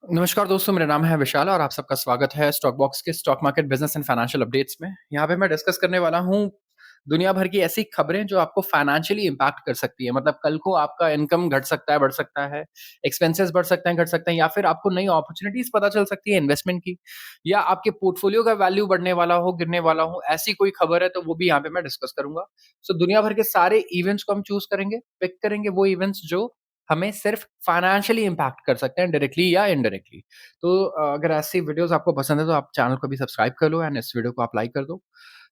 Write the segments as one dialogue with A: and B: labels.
A: नमस्कार दोस्तों, मेरा नाम है विशाल और आप सबका स्वागत है स्टॉक बॉक्स के stock market business and financial updates में। यहाँ पे मैं डिस्कस करने वाला हूँ दुनिया भर की ऐसी खबरें जो आपको फाइनेंशियली इम्पैक्ट कर सकती है। मतलब कल को आपका इनकम घट सकता है, बढ़ सकता है, एक्सपेंसेस बढ़ सकते हैं, घट सकते हैं या फिर आपको नई अपॉर्च्युनिटीज़ पता चल सकती है इन्वेस्टमेंट की या आपके पोर्टफोलियो का वैल्यू बढ़ने वाला हो, गिरने वाला हो, ऐसी कोई खबर है तो वो भी यहाँ पे मैं डिस्कस करूँगा। सो दुनिया भर के सारे इवेंट्स को हम चूज़ करेंगे, पिक करेंगे वो इवेंट्स जो हमें सिर्फ फाइनेंशियली इम्पैक्ट कर सकते हैं डायरेक्टली या इनडायरेक्टली। तो अगर ऐसी वीडियोज़ आपको पसंद है तो आप चैनल को भी सब्सक्राइब कर लो एंड इस वीडियो को आप लाइक कर दो।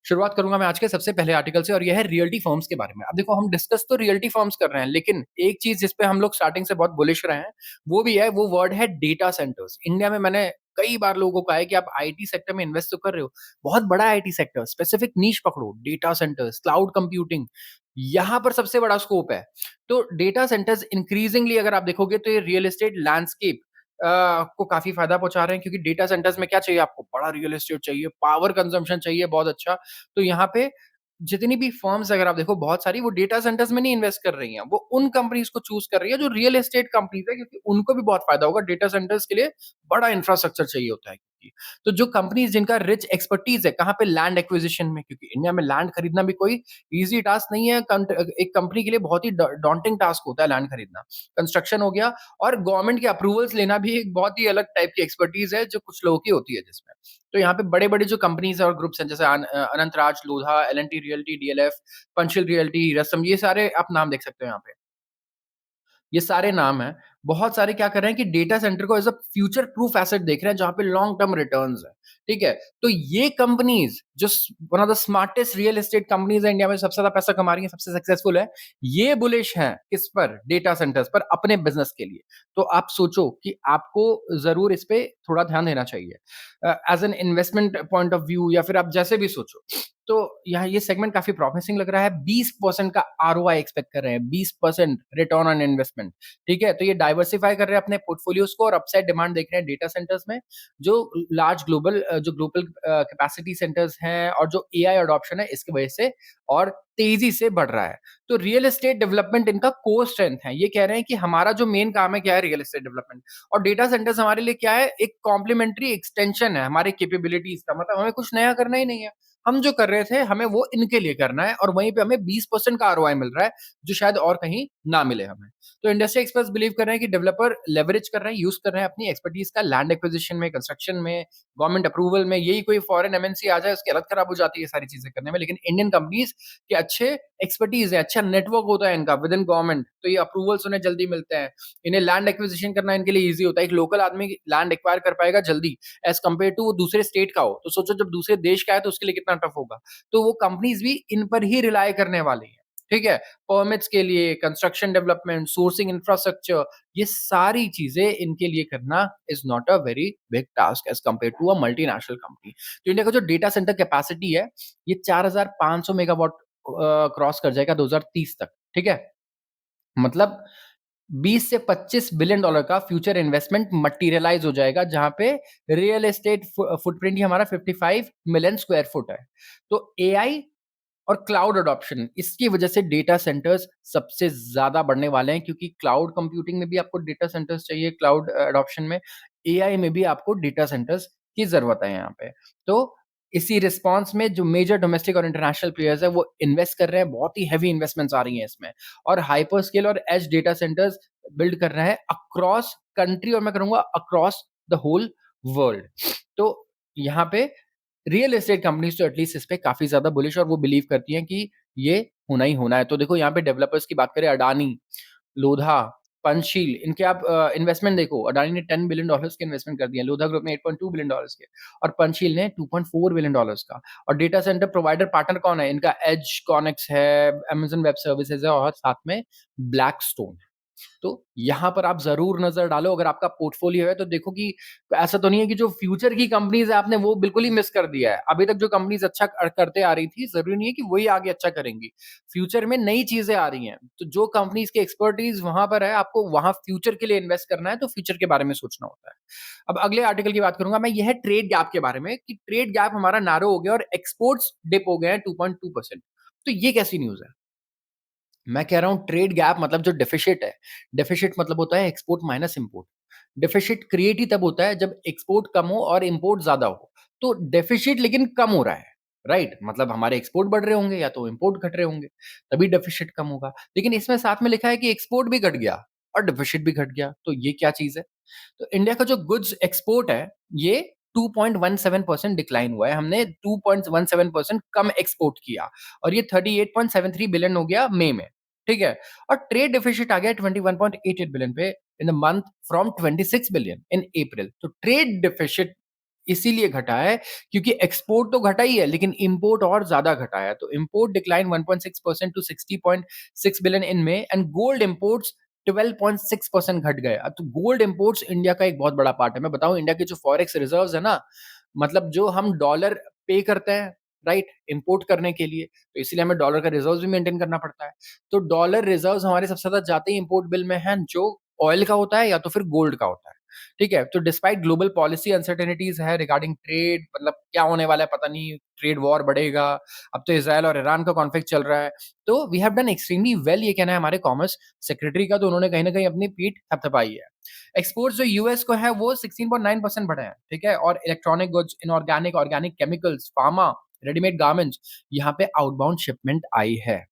A: शुरुआत करूँगा मैं आज के सबसे पहले आर्टिकल से और ये है रियल्टी फर्म्स के बारे में। अब देखो हम डिस्कस तो रियल्टी फर्म्स कर रहे हैं, लेकिन एक चीज़ जिस पे हम लोग स्टार्टिंग से बहुत बुलिश रहे हैं, वो भी है, वो वर्ड है डेटा सेंटर्स। इंडिया में मैंने कई बार लोगों को कहा है कि आप आईटी सेक्टर में इन्वेस्ट तो कर रहे हो, बहुत बड़ा आईटी सेक्टर, स्पेसिफिक नीश पकड़ो, डेटा सेंटर्स, क्लाउड कंप्यूटिंग, यहाँ पर सबसे बड़ा स्कोप है। तो डेटा सेंटर्स इंक्रीजिंगली अगर आप देखोगे तो ये रियल एस्टेट लैंडस्केप को काफ़ी फ़ायदा पहुँचा रहे हैं क्योंकि डेटा सेंटर्स में क्या चाहिए आपको? बड़ा रियल एस्टेट चाहिए, पावर कंज़म्पशन चाहिए बहुत अच्छा। तो यहाँ पे जितनी भी फर्म्स अगर आप देखो बहुत सारी वो डेटा सेंटर्स में नहीं इन्वेस्ट कर रही हैं। वो उन कंपनीज़ को चूज़ कर रही है जो रियल एस्टेट कंपनीज़ है क्योंकि उनको भी बहुत फ़ायदा होगा। डेटा सेंटर्स के लिए बड़ा इंफ्रास्ट्रक्चर चाहिए होता है क्योंकि। तो जो कंपनीज़ जिनका रिच एक्सपर्टीज़ है, कहाँ पे लैंड एक्विजिशन में क्योंकि इंडिया में लैंड खरीदना भी कोई ईज़ी टास्क नहीं है। एक कंपनी के लिए बहुत ही डॉन्टिंग टास्क होता है लैंड खरीदना। कंस्ट्रक्शन हो गया और गवर्नमेंट के अप्रूवल्स लेना भी एक बहुत ही अलग टाइप की एक्सपर्टीज़ है जो कुछ लोगों की होती है जिसमें। तो यहाँ पे बड़े-बड़े जो कंपनीज़ और ग्रुप्स हैं जैसे अनंतराज, लोधा, एल&टी रियल्टी, डीएलएफ, पंचशील रियल्टी, रसम ये सारे आप नाम देख सकते हो यहाँ पे। ये सारे नाम हैं। बहुत सारे क्या कर रहे हैं कि डेटा सेंटर को as a future proof asset देख रहे हैं जहाँ पे लॉन्ग टर्म रिटर्न्स हैं, ठीक है? तो ये कंपनीज़ जो one of the smartest real estate companies है इंडिया में सबसे ज़्यादा पैसा कमा रही हैं, सबसे सक्सेसफुल है। ये बुलिश हैं किस पर? डेटा सेंटर्स पर अपने बिज़नेस के लिए। तो आप सोचो कि आपको ज़रूर इस पे थोड़ा ध्यान देना चाहिए। As an investment point of view या फिर आप जैसे भी सोचो। तो यहाँ ये सेगमेंट काफ़ी प्रॉमिसिंग लग रहा है। 20% का आरओआई एक्सपेक्ट कर रहे हैं, 20% रिटर्न ऑन इन्वेस्टमेंट, ठीक है? तो ये डाइवर्सिफ़ाई कर रहे हैं अपने पोर्टफोलियोज़ को और अपसाइड डिमांड देख रहे हैं डेटा सेंटर्स में, जो लार्ज ग्लोबल कैपेसिटी सेंटर्स हैं और जो एआई अडॉप्शन है इसकी वजह से और तेज़ी से बढ़ रहा है। तो रियल एस्टेट डेवलपमेंट इनका कोर स्ट्रेंथ है। ये कह रहे हैं कि हमारा जो मेन काम है क्या है रियल एस्टेट डेवलपमेंट और डेटा सेंटर्स हमारे लिए क्या है एक कॉम्प्लीमेंट्री एक्सटेंशन है हमारी कैपेबिलिटीज़ का मतलब हमें कुछ नया करना ही नहीं है। हम जो कर रहे थे हमें वो इनके लिए करना है और वहीं पे हमें 20% का आरओआई मिल रहा है, जो शायद और कहीं ना मिले हमें। तो इंडस्ट्री एक्सपर्ट्स बिलीव कर रहे हैं कि डेवलपर लेवरेज कर रहे हैं, यूज़ कर रहे हैं अपनी एक्सपर्टीज़ का लैंड एक्विजिशन में, कंस्ट्रक्शन में, गवर्नमेंट अप्रूवल में। यही कोई फॉरेन एमएनसी आ जाए उसकी हालत खराब हो जाती है ये सारी चीज़ें करने में। लेकिन इंडियन कंपनीज़ के अच्छे एक्सपर्टीज़ है, अच्छा नेटवर्क होता है इनका विद इन गवर्नमेंट, तो ये अप्रूवल्स उन्हें जल्दी मिलते हैं। इन्हें लैंड एक्विजिशन करना इनके लिए ईज़ी होता है। एक लोकल आदमी लैंड एक्वायर कर पाएगा जल्दी एज़ कम्पेयर टू वो दूसरे स्टेट का हो। तो सोचो जब दूसरे देश का है तो उसके लिए कितना टफ होगा। तो वो कंपनीज़ भी इन पर ही रिलाय करने वाली हैं, ठीक है? परमिट्स के लिए, कंस्ट्रक्शन डेवलपमेंट, सोर्सिंग इंफ्रास्ट्रक्चर, ये सारी चीज़ें इनके लिए करना is not a very big task as compare to a multinational company. तो इंडिया का जो डेटा सेंटर कैपेसिटी है, ये 4500 मेगावाट क्रॉस कर जाएगा 2030 तक, ठीक है? मतलब 20 से 25 बिलियन डॉलर का फ्यूचर इन्वेस्टमेंट मटेरियलाइज़ हो जाएगा, जहाँ पे रियल एस्टेट फुटप्रिंट ही हमारा 55 मिलियन स्क्वायर फुट है। तो एआई और क्लाउड अडॉप्शन इसकी वजह से डेटा सेंटर्स सबसे ज़्यादा बढ़ने वाले हैं क्योंकि क्लाउड कंप्यूटिंग में भी आपको डेटा सेंटर्स चाहिए, क्लाउड अडॉप्शन में, एआई में भी आपको डेटा सेंटर्स की ज़रूरत है यहाँ पे। तो इसी रिस्पॉन्स में जो मेजर डोमेस्टिक और इंटरनेशनल प्लेयर्स हैं, वो इन्वेस्ट कर रहे हैं, बहुत ही हेवी इन्वेस्टमेंट्स आ रही हैं इसमें और हाइपर स्केल और एज डेटा सेंटर्स बिल्ड कर रहे हैं अक्रॉस कंट्री और मैं कहूँगा अक्रॉस द होल वर्ल्ड। तो यहाँ पे रियल एस्टेट कंपनीज़ तो एटलीस्ट इस पे काफ़ी ज़्यादा बुलिश और वो बिलीव करती हैं कि ये होना ही होना है। तो देखो यहाँ पे डेवलपर्स की बात करें अडानी, लोधा, पंचशील इनके आप इन्वेस्टमेंट देखो अडानी ने $10 बिलियन के इन्वेस्टमेंट कर दिए हैं, लोधा ग्रुप ने $8.2 बिलियन के और पंचशील ने $2.4 बिलियन का और डेटा सेंटर प्रोवाइडर पार्टनर कौन है? इनका एज कॉनिक्स है, अमेज़न वेब सर्विसेज़ है और साथ में ब्लैकस्टोन है। तो यहाँ पर आप ज़रूर नज़र डालो अगर आपका पोर्टफ़ोलियो है तो देखो कि ऐसा तो नहीं है कि जो फ्यूचर की कंपनीज़ है आपने वो बिल्कुल ही मिस कर दिया है। अभी तक जो कंपनीज़ अच्छा करते आ रही थी, ज़रूरी नहीं है कि वही आगे अच्छा करेंगी। फ्यूचर में नई चीज़ें आ रही हैं, तो जो कंपनीज़ की एक्सपर्टीज़ वहाँ पर है, आपको वहाँ फ्यूचर के लिए इन्वेस्ट करना है तो फ्यूचर के बारे में सोचना होता है। अब अगले आर्टिकल की बात करूँगा मैं, ये है ट्रेड गैप के बारे में कि ट्रेड गैप हमारा नैरो हो गया और एक्सपोर्ट्स डिप हो गए हैं 2.2%। तो ये कैसी न्यूज़ है? मैं कह रहा हूँ ट्रेड गैप मतलब जो डेफ़िसिट है, डेफ़िसिट मतलब होता है export minus import. Deficit create ही तब होता है जब एक्सपोर्ट कम हो और इम्पोर्ट ज़्यादा हो। तो डेफ़िसिट लेकिन कम हो रहा है, राइट? मतलब हमारे एक्सपोर्ट बढ़ रहे होंगे या तो इम्पोर्ट घट रहे होंगे, तभी डेफ़िसिट कम होगा। लेकिन इसमें साथ में लिखा है कि एक्सपोर्ट भी घट गया और डेफ़िसिट भी घट गया, तो ये क्या चीज़ है? तो इंडिया का जो गुड्स एक्सपोर्ट है, ये 2.17% डिक्लाइन हुआ है। हमने 2.17% कम एक्सपोर्ट किया और ये 38.73 बिलियन हो गया मई में, ठीक है? और ट्रेड डेफिसिट आ गया 21.88 बिलियन पे in the month from 26 billion in April. तो ट्रेड डेफिसिट इसीलिए घटा है क्योंकि एक्सपोर्ट तो घटा ही है लेकिन इंपोर्ट और ज़्यादा घटा है। तो import decline 1.6% to 60.6 billion in May and gold imports 12.6% घट गए। अब तो गोल्ड इंपोर्ट्स इंडिया का एक बहुत बड़ा पार्ट है। मैं बताऊँ इंडिया के जो फॉरेक्स रिजर्व्स है ना, मतलब जो हम डॉलर पे करते हैं, राइट? इंपोर्ट करने के लिए, तो इसीलिए हमें डॉलर का रिजर्व्स भी मेंटेन करना पड़ता है। तो डॉलर रिजर्व्स हमारे सबसे ज़्यादा जाते ही इंपोर्ट बिल में हैं, जो ऑयल का होता है या तो फिर गोल्ड का होता है। ठीक है? तो डिस्पाइट ग्लोबल पॉलिसी अनसर्टेनिटीज़ है रिगार्डिंग ट्रेड, मतलब क्या होने वाला है पता नहीं, ट्रेड वॉर बढ़ेगा, अब तो इज़राइल और ईरान का कॉन्फ्लिक्ट चल रहा है। तो we have done extremely well, ये कहना है हमारे कॉमर्स सेक्रेटरी का, तो उन्होंने कहीं न कहीं अपनी पीठ थपथपाई है। एक्सपोर्ट्स जो यूएस को है वो 16.9% बढ़े हैं, ठीक है? और electronic goods, inorganic, organic chemicals, pharma, readymade garments, यहाँ पे आउटबाउंड शिपमेंट आई है।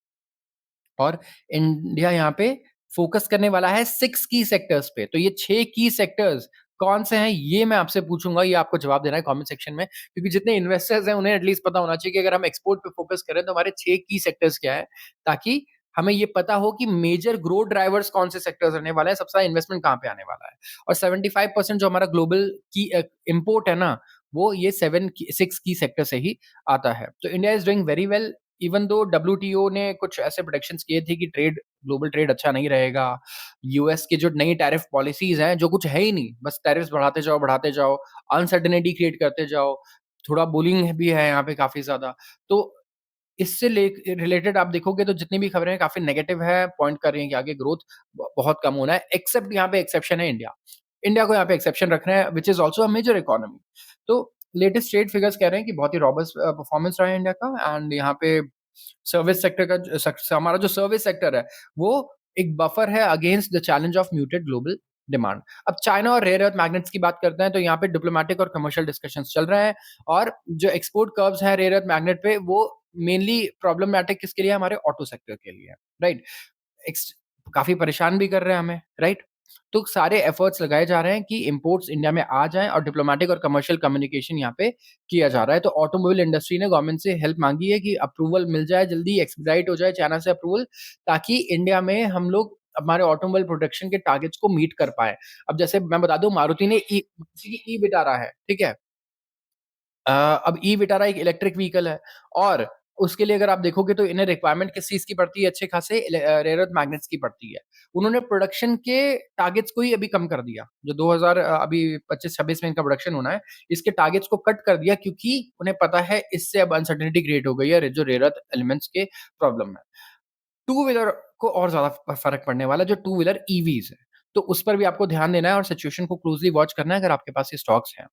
A: और इंडिया यहाँ पे फ़ोकस करने वाला है 6 की सेक्टर्स पे। तो ये 6 की सेक्टर्स कौन से हैं, ये मैं आपसे पूछूँगा, ये आपको जवाब देना है कमेंट सेक्शन में, क्योंकि जितने इन्वेस्टर्स हैं उन्हें एटलीस्ट पता होना चाहिए कि अगर हम एक्सपोर्ट पे फ़ोकस करें तो हमारे 6 की सेक्टर्स क्या हैं, ताकि हमें ये पता हो कि मेजर ग्रोथ ड्राइवर्स कौन से सेक्टर्स रहने वाले हैं, सबसे ज़्यादा इन्वेस्टमेंट कहाँ पे आने वाला है। और 75% जो हमारा ग्लोबल की इम्पोर्ट है ना, वो ये 6 की सेक्टर से ही आता है। तो India is doing very well, even though WTO ने कुछ ऐसे प्रेडिक्शंस किए थे कि ग्लोबल ट्रेड अच्छा नहीं रहेगा। यूएस की जो नई टैरिफ पॉलिसीज़ हैं, जो कुछ है ही नहीं, बस टैरिफ्स बढ़ाते जाओ, अनसर्टेनिटी क्रिएट करते जाओ, थोड़ा बुलिंग भी है यहाँ पे काफ़ी ज़्यादा। तो इससे ले रिलेटेड आप देखोगे तो जितनी भी खबरें हैं काफ़ी नेगेटिव है, पॉइंट कर रही हैं कि आगे ग्रोथ बहुत कम होना है, एक्सेप्ट यहाँ पे एक्सेप्शन है इंडिया। इंडिया को यहाँ पे एक्सेप्शन रखना है, which is also a major economy. तो लेटेस्ट ट्रेड फिगर्स कह रहे हैं कि बहुत ही रोबस्ट परफॉर्मेंस रहा है इंडिया का, एंड यहाँ पे सर्विस सेक्टर का हमारा जो सर्विस सेक्टर है, वो एक बफर है against the challenge of muted global demand. अब चाइना और रेयर अर्थ मैग्नेट्स की बात करते हैं तो यहाँ पे डिप्लोमेटिक और कमर्शियल डिस्कशंस चल रहे हैं, और जो एक्सपोर्ट कर्व्स हैं रेयर अर्थ मैग्नेट पे, वो मेनली प्रॉब्लमैटिक किसके लिए है? हमारे ऑटो सेक्टर के लिए है, राइट? एक्स काफ़ी परेशान भी कर रहे हैं हमें, राइट? तो सारे एफर्ट्स लगाए जा रहे हैं कि इंपोर्ट्स इंडिया में आ जाएँ और डिप्लोमैटिक और कमर्शियल कम्युनिकेशन यहाँ पे किया जा रहा है। तो ऑटोमोबाइल इंडस्ट्री ने गवर्नमेंट से हेल्प माँगी है कि अप्रूवल मिल जाए जल्दी, एक्सपेडाइट हो जाए चाइना से अप्रूवल, ताकि इंडिया में हम लोग हमारे ऑटोमोबाइल प्रोडक्शन के टारगेट्स को मीट कर पाएँ। अब जैसे मैं बता दूँ, मारुति की ई विटारा है, ठीक है? अब ई विटारा एक इलेक्ट्रिक व्हीकल है, और उसके लिए अगर आप देखोगे तो इन्हें रिक्वायरमेंट किस चीज़ की पड़ती है, अच्छे खासे रेयर अर्थ मैग्नेट्स की पड़ती है। उन्होंने प्रोडक्शन के टारगेट्स को ही अभी कम कर दिया। जो 2000 अभी 25-26 में इनका प्रोडक्शन होना है, इसके टारगेट्स को कट कर दिया क्योंकि उन्हें पता है इससे अब अनसर्टेनिटी क्रिएट हो गई है, जो रेयर अर्थ एलिमेंट्स के प्रॉब्लम है। टू व्हीलर को और ज़्यादा फ़र्क पड़ने वाला है, जो टू व्हीलर ईवीज़ है। तो उस पर भी आपको ध्यान देना है और सिचुएशन को क्लोज़ली वॉच करना है अगर आपके पास ये स्टॉक्स हैं।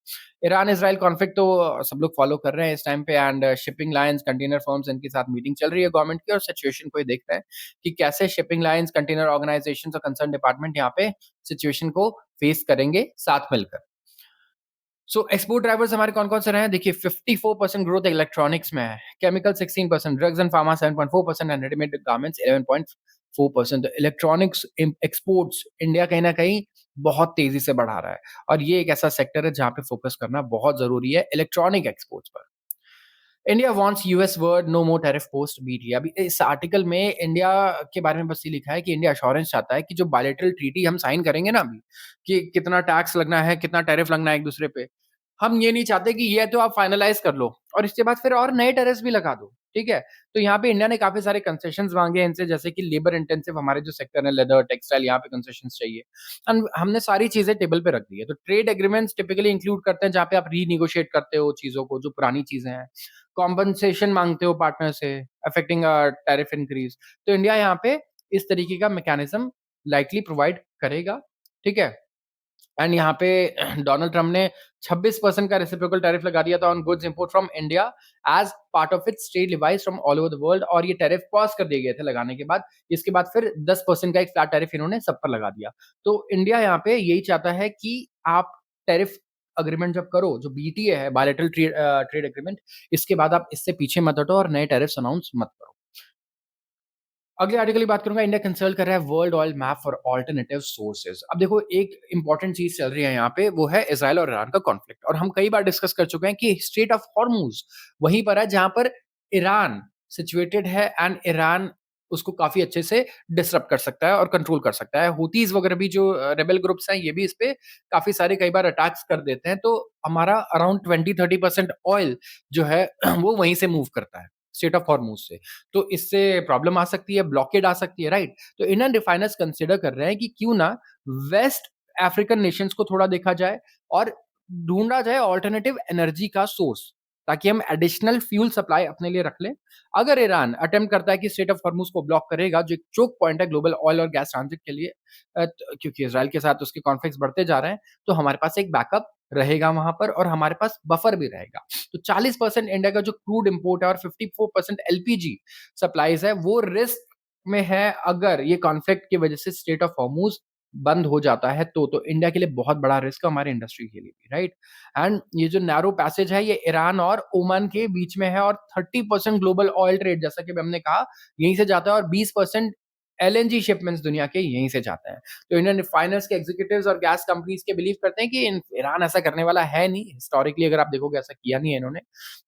A: ईरान-इज़राइल कॉन्फ्लिक्ट तो सब लोग फ़ॉलो कर रहे हैं इस टाइम पे, and shipping lines, container firms, इनके साथ मीटिंग चल रही है गवर्नमेंट की, और सिचुएशन को ये देख रहे हैं कि कैसे शिपिंग लाइन्स, कंटेनर ऑर्गनाइज़ेशंस और कंसर्न डिपार्टमेंट यहाँ पे सिचुएशन को फेस करेंगे साथ मिलकर। सो एक्सपोर्ट ड्राइवर्स हमारे कौन-कौन से रहे हैं? देखिए 54% ग्रोथ इलेक्ट्रॉनिक्स में है, chemical 16%, drugs and pharma 7.4% and readymade garments 11.4%। तो इलेक्ट्रॉनिक्स एक्सपोर्ट्स इंडिया कहीं न कहीं बहुत तेज़ी से बढ़ा रहा है, और ये एक ऐसा सेक्टर है जहाँ पे फोकस करना बहुत ज़रूरी है इलेक्ट्रॉनिक एक्सपोर्ट्स पर। India wants US word no more tariff post BTA. अभी इस आर्टिकल में इंडिया के बारे में बस ये लिखा है कि इंडिया एश्योरेंस चाहता है कि जो बायलैटरल ट्रीटी हम साइन करेंगे ना अभी, कि कितना टैक्स लगना है, कितना टैरिफ लगना है एक-दूसरे पे, हम ये नहीं चाहते कि ये तो आप फाइनलाइज़ कर लो और इसके बाद फिर और नए टैरिफ्स भी लगा दो, ठीक है? तो यहाँ पे इंडिया ने काफ़ी सारे कंसेशंस माँगे हैं इनसे, जैसे कि लेबर इंटेंसिव हमारे जो सेक्टर है, लेदर, टेक्सटाइल, यहाँ पे कंसेशंस चाहिए। एंड हमने सारी चीज़ें टेबल पे रख दी है। तो ट्रेड एग्रीमेंट्स टिपिकली इंक्लूड करते हैं जहाँ पे आप रीनेगोशिएट करते हो चीज़ों को, जो पुरानी चीज़ें हैं। कॉम्पेंसेशन माँगते हो पार्टनर से, अफेक्टिंग टैरिफ इंक्रीज़। तो इंडिया यहाँ पे इस तरीके का मैकेनिज़्म लाइकली प्रोवाइड करेगा, ठीक है? एंड यहाँ पे डोनाल्ड ट्रम्प ने 26% का रेसिप्रोकल टैरिफ लगा दिया था on goods import from India as part of its trade devices from all over the world, और ये टैरिफ पॉज कर दिए गए थे लगाने के बाद। इसके बाद फिर 10% का एक फ्लैट टैरिफ इन्होंने सब पर लगा दिया। तो इंडिया यहाँ पे यही चाहता है कि आप टैरिफ अग्रीमेंट जब करो, जो बीटीए है, बायलैटरल ट्रेड एग्रीमेंट, इसके बाद आप इससे पीछे मत हटो और नए टैरिफ्स अनाउंस मत करो। अगले आर्टिकल की बात करूंगा। इंडिया कंसल्ट कर रहा है world oil map for alternative sources. अब देखो, एक इंपॉर्टेंट चीज चल रही है यहाँ पे, वो है इसराइल और ईरान का कॉन्फ्लिक्ट, और हम कई बार डिस्कस कर चुके हैं कि स्ट्रेट ऑफ हॉर्मूज वहीं पर है जहां पर ईरान सिचुएटेड है, एंड ईरान उसको काफी अच्छे से डिसरप्ट कर सकता है और कंट्रोल कर सकता है। हुतीज वगैरह भी जो रेबल ग्रुप्स हैं, ये भी इस पे काफी सारे कई बार अटैक्स कर देते हैं। तो हमारा अराउंड 20-30% ऑयल जो है वो वहीं से मूव करता है, स्टेट ऑफ हॉर्मूज से। तो इससे प्रॉब्लम आ सकती है, ब्लॉकेड आ सकती है, राइट? तो इंडियन रिफाइनर्स कंसिडर कर रहे हैं कि क्यों ना वेस्ट अफ्रीकन नेशंस को थोड़ा देखा जाए और ढूंढा जाए ऑल्टरनेटिव एनर्जी का सोर्स, ताकि हम एडिशनल फ्यूल सप्लाई अपने लिए रख लें। अगर ईरान अटेम्प्ट करता है कि स्टेट ऑफ हॉर्मूज को ब्लॉक करेगा, जो एक चोक पॉइंट है ग्लोबल ऑयल और गैस ट्रांजिट के लिए, क्योंकि इसराइल के साथ उसके कॉन्फ्लिक्ट्स बढ़ते जा रहे हैं, तो हमारे पास एक बैकअप रहेगा वहां पर, और हमारे पास बफर भी रहेगा। तो 40% इंडिया का जो क्रूड इंपोर्ट है और 54% एलपीजी सप्लाईज है, वो रिस्क में है अगर ये कॉन्फ्लिक्ट की वजह से स्ट्रेट ऑफ हॉर्मूज बंद हो जाता है। तो इंडिया के लिए बहुत बड़ा रिस्क है, हमारे इंडस्ट्री के लिए भी, राइट? एंड ये जो नैरो पैसेज है, ये ईरान और ओमान के बीच में है, और 30% ग्लोबल ऑयल ट्रेड, जैसा कि हमने कहा, यहीं से जाता है, और 20% एलएनजी शिपमेंट्स दुनिया के यहीं से जाते हैं। तो इंडियन रिफाइनर्स के एग्जीक्यूटिव्स और गैस कंपनीज के बिलीव करते हैं कि ईरान ऐसा करने वाला है नहीं। हिस्टोरिकली अगर आप देखोगे, ऐसा किया नहीं है इन्होंने।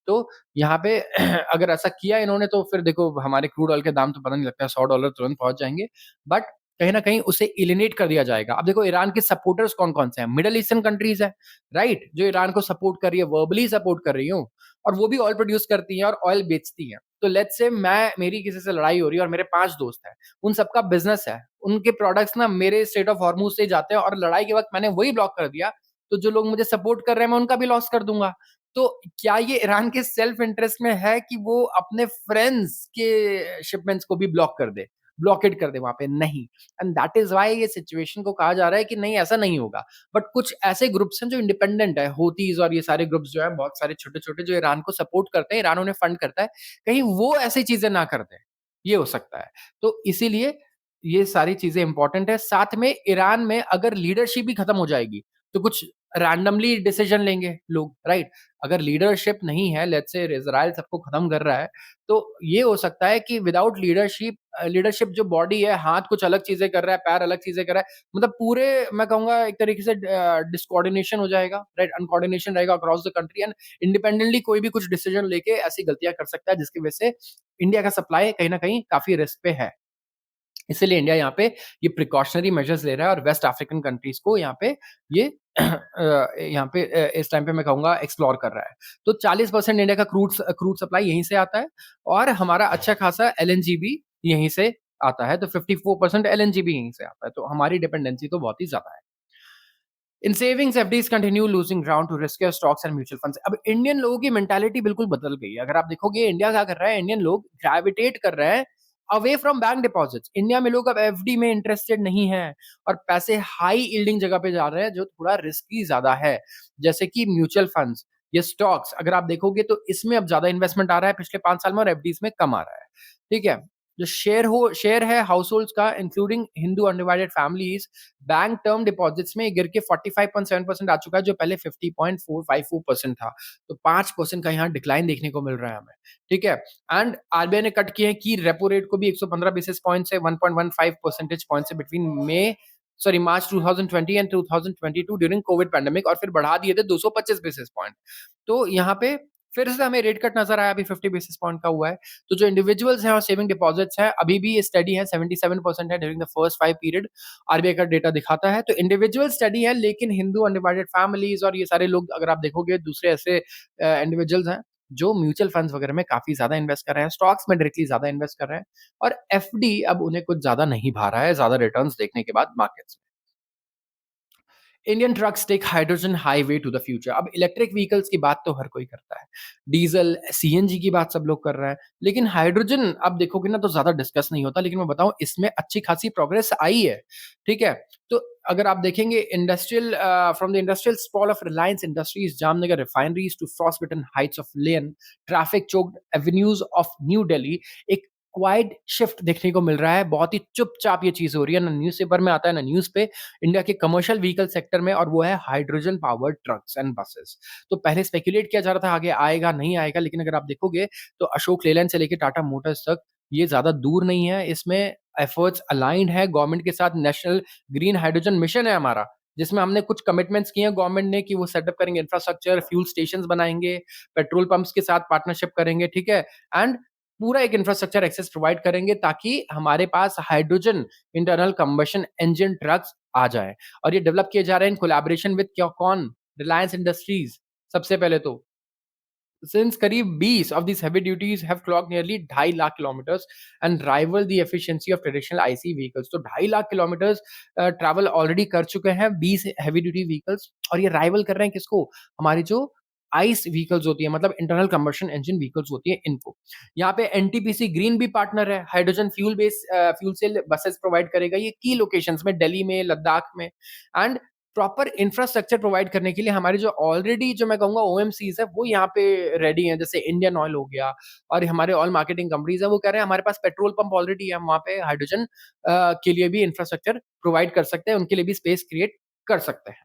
A: तो यहाँ पे अगर ऐसा किया इन्होंने, तो फिर देखो हमारे क्रूड ऑयल के दाम तो पता नहीं लगता है $100 तुरंत पहुंच जाएंगे, बट कहीं ना कहीं उसे एलिनेट कर दिया जाएगा। अब देखो, ईरान के सपोर्टर्स कौन कौन से हैं? मिडल ईस्टर्न कंट्रीज है, राइट, जो ईरान को सपोर्ट कर रही है, वर्बली सपोर्ट कर रही हूँ, और वो भी ऑयल प्रोड्यूस करती हैं और ऑयल बेचती हैं। तो लेट्स से मेरी किसी से लड़ाई हो रही है और मेरे 5 दोस्त हैं, उन सबका बिजनेस है, उनके प्रोडक्ट्स ना मेरे स्टेट ऑफ हॉर्मूज से ही जाते हैं, और लड़ाई के वक्त मैंने वही ब्लॉक कर दिया, तो जो लोग मुझे सपोर्ट कर रहे हैं, मैं उनका भी लॉस कर दूंगा। तो क्या ये ईरान के सेल्फ इंटरेस्ट में है कि वो अपने फ्रेंड्स के शिपमेंट्स को भी ब्लॉक कर दे, ब्लॉकेड कर दे वहां पे? नहीं। एंड दैट इज वाई ये सिचुएशन को कहा जा रहा है कि नहीं, ऐसा नहीं होगा। बट कुछ ऐसे ग्रुप्स हैं जो इंडिपेंडेंट है, होतीज और ये सारे ग्रुप्स जो है, बहुत सारे छोटे छोटे, जो ईरान को सपोर्ट करते हैं, ईरान उन्हें फंड करता है, कहीं वो ऐसी चीजें ना कर दे, ये हो सकता है। तो इसीलिए ये सारी चीजें इंपॉर्टेंट है। साथ में ईरान में अगर लीडरशिप भी खत्म हो जाएगी, तो कुछ रैंडमली डिसीजन लेंगे लोग, राइट? अगर लीडरशिप नहीं है, लेट्स से इजराइल सबको खत्म कर रहा है, तो ये हो सकता है कि विदाउट लीडरशिप, लीडरशिप जो बॉडी है, हाथ कुछ अलग चीजें कर रहा है, पैर अलग चीजें कर रहा है, मतलब पूरे, मैं कहूंगा एक तरीके से डिसकोऑर्डिनेशन हो जाएगा, राइट? अनकोऑर्डिनेशन रहेगा across the country, and independently कोई भी कुछ डिसीजन लेके ऐसी गलतियां कर सकता है, जिसकी वजह से इंडिया का सप्लाई कहीं ना कहीं काफी रिस्क पे है। इसीलिए इंडिया यहाँ पे ये प्रिकॉशनरी मेजर्स ले रहा है, और वेस्ट अफ्रीकन कंट्रीज को यहाँ पे ये यहाँ पे इस टाइम पे मैं कहूँगा एक्सप्लोर कर रहा है। तो 40% इंडिया का क्रूड सप्लाई यहीं से आता है, और हमारा अच्छा खासा एलएनजी भी यहीं से आता है। तो 54% एलएनजी भी यहीं से आता है, तो हमारी डिपेंडेंसी तो बहुत ही ज्यादा है। In savings FDs continue losing ground to riskier stocks and mutual funds. अब इंडियन लोगों की मेंटालिटी बिल्कुल बदल गई है। अगर आप देखोगे, इंडिया क्या कर रहा है, इंडियन लोग ग्रेविटेट कर रहे हैं away from bank deposits. India में लोग अब एफडी में इंटरेस्टेड नहीं है, और पैसे हाई यील्डिंग जगह पे जा रहे हैं, जो थोड़ा रिस्की ज्यादा है, जैसे कि म्यूचुअल फंड्स, ये स्टॉक्स। अगर आप देखोगे तो इसमें अब ज्यादा इन्वेस्टमेंट आ रहा है पिछले 5 साल में, और एफडीज में कम आ रहा है। ठीक है? जो शेयर है हाउस होल्ड्स का, including Hindu undivided families, bank term deposits में गिर के 45.7% आ चुका है, जो पहले 50.454% था। तो 5% का यहाँ डिक्लाइन देखने को मिल रहा है हमें। ठीक है? एंड आरबीआई ने कट किए हैं कि रेपो रेट को भी 115 बेसिस पॉइंट से 1.15 परसेंटेज पॉइंट से between March 2020 and 2022 during Covid pandemic, और फिर बढ़ा दिए थे 225 बेसिस पॉइंट। तो यहाँ पे फिर से हमें रेट कट नजर आया, अभी 50 बेसिस पॉइंट का हुआ है। तो जो इंडिविजुअल्स हैं और सेविंग डिपॉजिट्स हैं, अभी भी ये स्टडी है, 77% है during the first 5 period, RBI का डेटा दिखाता है। तो इंडिविजुअल स्टडी है, लेकिन हिंदू अनडिवाइडेड फैमिलीज और ये सारे लोग, अगर आप देखोगे, दूसरे ऐसे इंडिविजुअल्स हैं जो म्यूचुअल फंड्स वगैरह में काफी ज्यादा इन्वेस्ट कर रहे हैं, स्टॉक्स में डायरेक्टली ज्यादा इन्वेस्ट कर रहे हैं, और एफडी अब उन्हें कुछ ज्यादा नहीं भा रहा है, ज्यादा रिटर्न्स देखने के बाद मार्केट्स में। Indian trucks take hydrogen highway to the future. अब इलेक्ट्रिक व्हीकल्स की बात तो हर कोई करता है। डीज़ल, सीएनजी की बात सब लोग कर रहा है। लेकिन हाइड्रोजन आप देखोगे ना तो ज़्यादा डिस्कस नहीं होता, लेकिन मैं बताऊँ इसमें अच्छी खासी प्रोग्रेस आई है, ठीक है? तो अगर आप देखेंगे from the industrial sprawl of Reliance Industries, Jamnagar refineries to frostbitten heights of Leh, traffic choked avenues of New Delhi, एक क्वाइट शिफ्ट देखने को मिल रहा है। बहुत ही चुपचाप ये चीज़ हो रही है, ना न्यूज़पेपर में आता है, ना न्यूज़ पे। इंडिया के कमर्शियल व्हीकल सेक्टर में, और वो है hydrogen powered trucks and buses. तो पहले स्पेकुलेट किया जा रहा था आगे आएगा नहीं आएगा, लेकिन अगर आप देखोगे तो अशोक लेलैंड से लेके टाटा मोटर्स तक ये ज़्यादा दूर नहीं है। इसमें एफर्ट्स अलाइन्ड है गवर्नमेंट के साथ। नेशनल ग्रीन हाइड्रोजन मिशन है हमारा, जिसमें हमने कुछ कमिटमेंट्स किए हैं गवर्नमेंट ने कि वो सेटअप करेंगे इंफ्रास्ट्रक्चर, फ्यूल स्टेशंस बनाएँगे, पेट्रोल पंप्स के साथ पार्टनरशिप करेंगे, ठीक है? एंड पूरा एक इंफ्रास्ट्रक्चर एक्सेस प्रोवाइड करेंगे ताकि हमारे पास hydrogen internal combustion engine trucks आ जाएँ। और ये डेवलप किए जा रहे हैं इन कोलैबोरेशन विद क्या कौन? रिलायंस इंडस्ट्रीज़ सबसे पहले तो। Since करीब 20 of these heavy duties have clocked nearly 2.5 lakh kilometres and rival the efficiency of traditional IC vehicles. तो 2.5 लाख किलोमीटर्स ट्रैवल ऑलरेडी कर चुके हैं 20 हेवी ड्यूटी व्हीकल्स, और ये राइवल कर रहे हैं किसको? हमारी जो आइस व्हीकल्स होती है, मतलब इंटरनल कंबशन इंजन व्हीकल्स होती है, इनको। यहाँ पे एनटीपीसी ग्रीन भी पार्टनर है, hydrogen fuel cell buses provide करेगा ये की लोकेशंस में, दिल्ली में, लद्दाख में। एंड प्रॉपर इंफ्रास्ट्रक्चर प्रोवाइड करने के लिए हमारे जो ऑलरेडी जो मैं कहूँगा ओएमसीज़ है, वो यहाँ पे रेडी हैं। जैसे इंडियन ऑयल हो गया, और हमारे ऑयल मार्केटिंग कंपनीज़ हैं, वो कह रहे हैं हमारे पास पेट्रोल पंप ऑलरेडी है, हम वहाँ पे हाइड्रोजन के लिए भी इंफ्रास्ट्रक्चर प्रोवाइड कर सकते हैं, उनके लिए भी स्पेस क्रिएट कर सकते हैं।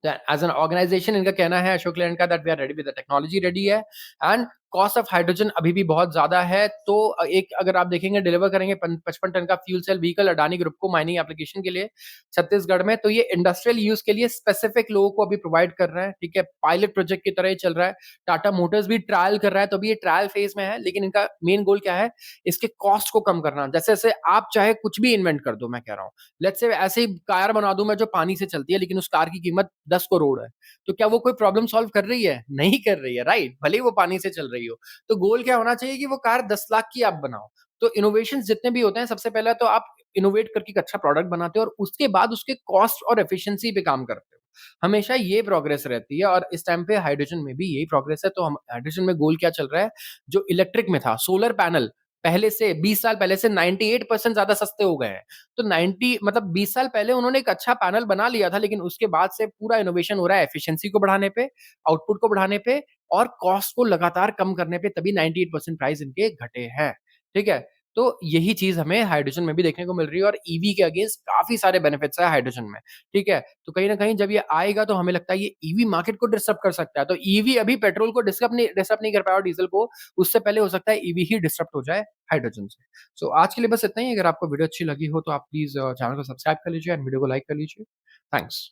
A: एज एन ऑर्गेनाइजेशन इनका कहना है अशोक लैंड का, that we are ready with the technology ready है, एंड कॉस्ट ऑफ हाइड्रोजन अभी भी बहुत ज्यादा है। तो एक अगर आप देखेंगे डिलीवर करेंगे 55 टन का fuel cell vehicle Adani group को माइनिंग एप्लीकेशन के लिए छत्तीसगढ़ में। तो ये इंडस्ट्रियल यूज के लिए स्पेसिफिक लोगों को अभी प्रोवाइड कर रहा है, ठीक है? पायलट प्रोजेक्ट की तरह ही चल रहा है। टाटा मोटर्स भी ट्रायल कर रहा है, तो अभी ये ट्रायल फेज में है, लेकिन इनका मेन गोल क्या है? इसके कॉस्ट को कम करना। जैसे जैसे आप चाहे कुछ भी इन्वेंट कर दो, मैं कह रहा हूँ, लेट्स से ऐसे ही कार बना दूं मैं जो पानी से चलती है, लेकिन उस कार की कीमत 10 करोड़ है। तो क्या वो कोई प्रॉब्लम सॉल्व कर रही है? नहीं कर रही है, राइट? भले ही वो पानी से चल रही हो। तो गोल क्या होना चाहिए कि वो कार 10 लाख की आप बनाओ। तो इनोवेशन जितने भी होते हैं, सबसे पहले तो आप इनोवेट करके एक अच्छा प्रोडक्ट बनाते हो, और उसके बाद उसके कॉस्ट और एफिशिएंसी पे काम करते हो। हमेशा ये प्रोग्रेस रहती है, और इस टाइम पे हाइड्रोजन में भी यही प्रोग्रेस है। तो हम हाइड्रोजन में गोल क्या चल रहा है? जो इलेक्ट्रिक में था, सोलर पैनल पहले से 20 साल पहले से 98% ज़्यादा सस्ते हो गए हैं। तो 90 मतलब 20 साल पहले उन्होंने एक अच्छा पैनल बना लिया था, लेकिन उसके बाद से पूरा इनोवेशन हो रहा है एफिशिएंसी को बढ़ाने पे, आउटपुट को बढ़ाने पे, और कॉस्ट को लगातार कम करने पे, तभी 98% प्राइस इनके घटे हैं, ठीक है? तो यही चीज़ हमें हाइड्रोजन में भी देखने को मिल रही है, और ईवी के अगेंस्ट काफ़ी सारे बेनिफिट्स हैं हाइड्रोजन में, ठीक है? तो कहीं न कहीं जब ये आएगा तो हमें लगता है ये ईवी मार्केट को डिसरप्ट कर सकता है। तो ईवी अभी पेट्रोल को डिसरप्ट नहीं कर पाया, और डीज़ल को, उससे पहले हो सकता है ईवी ही डिसरप्ट हो जाए हाइड्रोजन से। सो आज के लिए बस इतना ही। अगर आपको वीडियो अच्छी लगी हो तो आप प्लीज़ चैनल को सब्सक्राइब कर लीजिए एंड वीडियो को लाइक कर लीजिए। थैंक्स।